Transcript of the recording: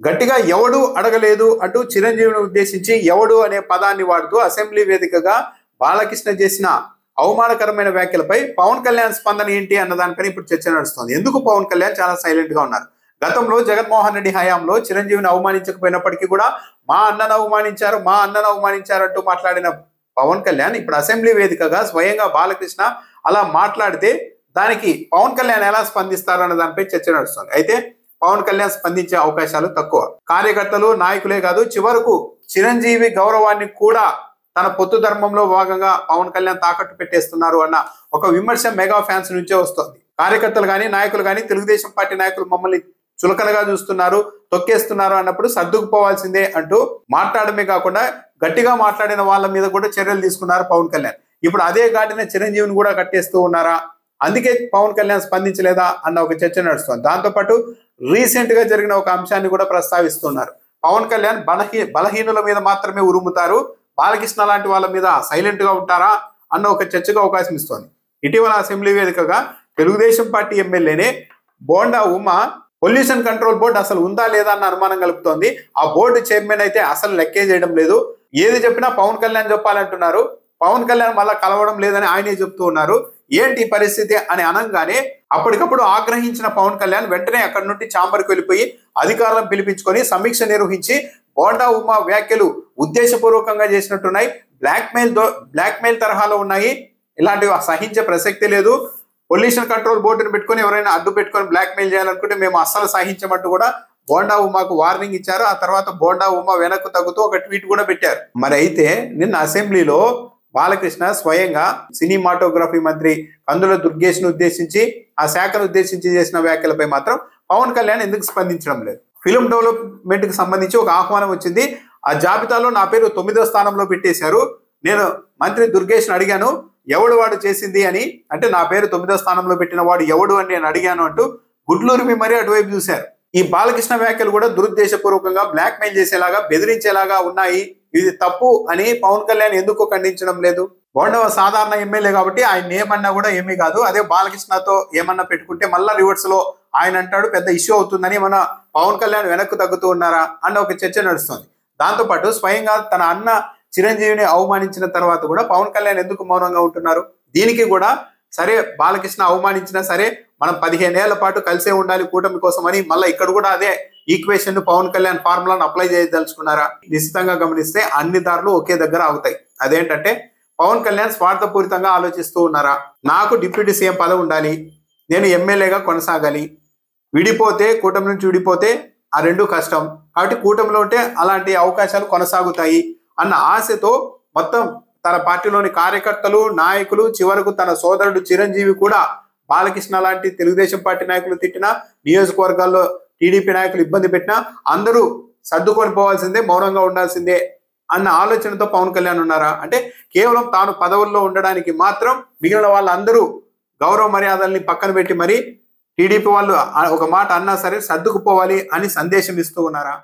గట్టిగా ఎవడు అడగలేదు అంటూ చిరంజీవిని ఉద్దేశించి ఎవడు అనే పదాన్ని వాడుతూ అసెంబ్లీ వేదికగా బాలకృష్ణ చేసిన అవమానకరమైన వ్యాఖ్యలపై పవన్ కళ్యాణ్ స్పందన ఏంటి అన్న దానిపైన ఇప్పుడు చర్చ నడుస్తుంది. ఎందుకు పవన్ కళ్యాణ్ చాలా సైలెంట్ గా ఉన్నారు? గతంలో జగన్మోహన్ రెడ్డి హయాంలో చిరంజీవిని అవమానించకపోయినప్పటికీ కూడా మా అన్నను అవమానించారు అంటూ మాట్లాడిన పవన్ కళ్యాణ్ ఇప్పుడు అసెంబ్లీ వేదికగా స్వయంగా బాలకృష్ణ అలా మాట్లాడితే దానికి పవన్ కళ్యాణ్ ఎలా స్పందిస్తారు అన్న దానిపై చర్చ నడుస్తుంది. అయితే పవన్ కళ్యాణ్ స్పందించే అవకాశాలు తక్కువ. కార్యకర్తలు నాయకులే కాదు, చివరకు చిరంజీవి గౌరవాన్ని కూడా తన పొత్తు ధర్మంలో భాగంగా పవన్ కళ్యాణ్ తాకట్టు పెట్టేస్తున్నారు అన్న ఒక విమర్శ మెగా ఫ్యాన్స్ నుంచే వస్తుంది. కార్యకర్తలు కానీ నాయకులు కానీ తెలుగుదేశం పార్టీ నాయకులు మమ్మల్ని చులకనగా చూస్తున్నారు, తొక్కేస్తున్నారు అన్నప్పుడు సర్దుకుపోవాల్సిందే అంటూ మాట్లాడమే కాకుండా గట్టిగా మాట్లాడిన వాళ్ళ మీద కూడా చర్యలు తీసుకున్నారు పవన్ కళ్యాణ్. ఇప్పుడు అదే ఘాటిన చిరంజీవిని కూడా కట్టేస్తూ ఉన్నారా? అందుకే పవన్ కళ్యాణ్ స్పందించలేదా అన్న ఒక చర్చ నడుస్తుంది. దాంతోపాటు రీసెంట్ గా జరిగిన ఒక అంశాన్ని కూడా ప్రస్తావిస్తున్నారు. పవన్ కళ్యాణ్ బలహీనుల మీద మాత్రమే ఉరుముతారు, బాలకృష్ణ లాంటి వాళ్ళ మీద సైలెంట్ గా ఉంటారా అన్న ఒక చర్చకు అవకాశం ఇస్తోంది. ఇటీవల అసెంబ్లీ వేదికగా తెలుగుదేశం పార్టీ ఎమ్మెల్యేనే Bonda Uma pollution control board అసలు ఉందా లేదా అన్న అనుమానం కలుపుతోంది. ఆ బోర్డు చైర్మన్ అయితే అసలు లెక్కే చేయడం లేదు, ఏది చెప్పినా పవన్ కళ్యాణ్ చెప్పాలంటున్నారు. పవన్ కళ్యాణ్ మళ్ళా కలవడం లేదని ఆయనే చెప్తూ ఉన్నారు. ఏంటి పరిస్థితి అని అనగానే అప్పటికప్పుడు ఆగ్రహించిన పవన్ కళ్యాణ్ వెంటనే అక్కడి నుండి ఛాంబర్కి వెళ్ళిపోయి అధికారులను పిలిపించుకొని సమీక్ష నిర్వహించి బోండా ఉమా వ్యాఖ్యలు ఉద్దేశపూర్వకంగా చేసినట్టున్నాయి, బ్లాక్మెయిల్ తరహాలో ఉన్నాయి, ఇలాంటివి సహించే ప్రసక్తి లేదు, పొల్యూషన్ కంట్రోల్ బోర్డుని పెట్టుకొని ఎవరైనా అడ్డు పెట్టుకొని బ్లాక్మెయిల్ చేయాలనుకుంటే మేము అస్సలు సహించమంటూ కూడా బోండా ఉమాకు వార్నింగ్ ఇచ్చారు. ఆ తర్వాత బోండా ఉమా వెనక్కు తగ్గుతూ ఒక ట్వీట్ కూడా పెట్టారు. మరి అయితే నిన్న అసెంబ్లీలో బాలకృష్ణ స్వయంగా సినిమాటోగ్రఫీ మంత్రి కందుల దుర్గేష్ను ఉద్దేశించి ఆ శాఖను ఉద్దేశించి చేసిన వ్యాఖ్యలపై మాత్రం పవన్ కళ్యాణ్ ఎందుకు స్పందించడం లేదు? ఫిల్మ్ డెవలప్మెంట్ కి సంబంధించి ఒక ఆహ్వానం వచ్చింది, ఆ జాబితాలో నా పేరు 9వ స్థానంలో పెట్టేశారు. నేను మంత్రి దుర్గేష్ను అడిగాను ఎవడు వాడు చేసింది అని, అంటే నా పేరు 9వ స్థానంలో పెట్టిన వాడు ఎవడు అని నేను అడిగాను అంటూ గుడ్లూరిమి మరీ అటువైపు చూశారు. ఈ బాలకృష్ణ వ్యాఖ్యలు కూడా దురుద్దేశపూర్వకంగా బ్లాక్మెయిల్ చేసేలాగా బెదిరించేలాగా ఉన్నాయి, ఇది తప్పు అని పవన్ కళ్యాణ్ ఎందుకు ఖండించడం లేదు? బోండవ సాధారణ ఎమ్మెల్యే కాబట్టి ఆయన ఏమన్నా కూడా ఏమీ కాదు, అదే బాలకృష్ణతో ఏమన్నా పెట్టుకుంటే మళ్ళా రివర్స్ లో ఆయన అంటాడు పెద్ద ఇష్యూ అవుతుందని మన పవన్ కళ్యాణ్ వెనక్కు తగ్గుతూ ఉన్నారా అన్న ఒక చర్చ నడుస్తుంది. దాంతోపాటు స్వయంగా తన అన్న చిరంజీవిని అవమానించిన తర్వాత కూడా పవన్ కళ్యాణ్ ఎందుకు మౌనంగా ఉంటున్నారు? దీనికి కూడా సరే బాలకృష్ణ అవమానించినా సరే మనం 15 ఏళ్ల పాటు కలిసే ఉండాలి కూటమి కోసం అని మళ్ళీ ఇక్కడ కూడా అదే ఈక్వేషన్ పవన్ కళ్యాణ్ ఫార్ములాను అప్లై చేయదలుచుకున్నారా? నిశ్చితంగా గమనిస్తే అన్ని దారులు ఒకే దగ్గర అవుతాయి. అదేంటంటే పవన్ కళ్యాణ్ స్వార్థపూరితంగా ఆలోచిస్తూ ఉన్నారా? నాకు డిప్యూటీ సీఎం పదవి ఉండాలి, నేను ఎమ్మెల్యేగా కొనసాగాలి, విడిపోతే కూటమి నుంచి విడిపోతే ఆ రెండు కష్టం కాబట్టి కూటమిలో ఉంటే అలాంటి అవకాశాలు కొనసాగుతాయి అన్న ఆశతో మొత్తం తన పార్టీలోని కార్యకర్తలు నాయకులు చివరకు తన సోదరుడు చిరంజీవి కూడా బాలకృష్ణ లాంటి తెలుగుదేశం పార్టీ నాయకులు తిట్టినా, నియోజకవర్గాల్లో టీడీపీ నాయకులు ఇబ్బంది పెట్టినా అందరూ సర్దుకొని పోవాల్సిందే, మౌనంగా ఉండాల్సిందే అన్న ఆలోచనతో పవన్ కళ్యాణ్ ఉన్నారా? అంటే కేవలం తాను పదవుల్లో ఉండడానికి మాత్రం మిగిలిన వాళ్ళందరూ గౌరవ మర్యాదల్ని పక్కన పెట్టి మరి టీడీపీ వాళ్ళు ఒక మాట అన్నా సరే సర్దుకుపోవాలి అని సందేశం ఇస్తూ ఉన్నారా?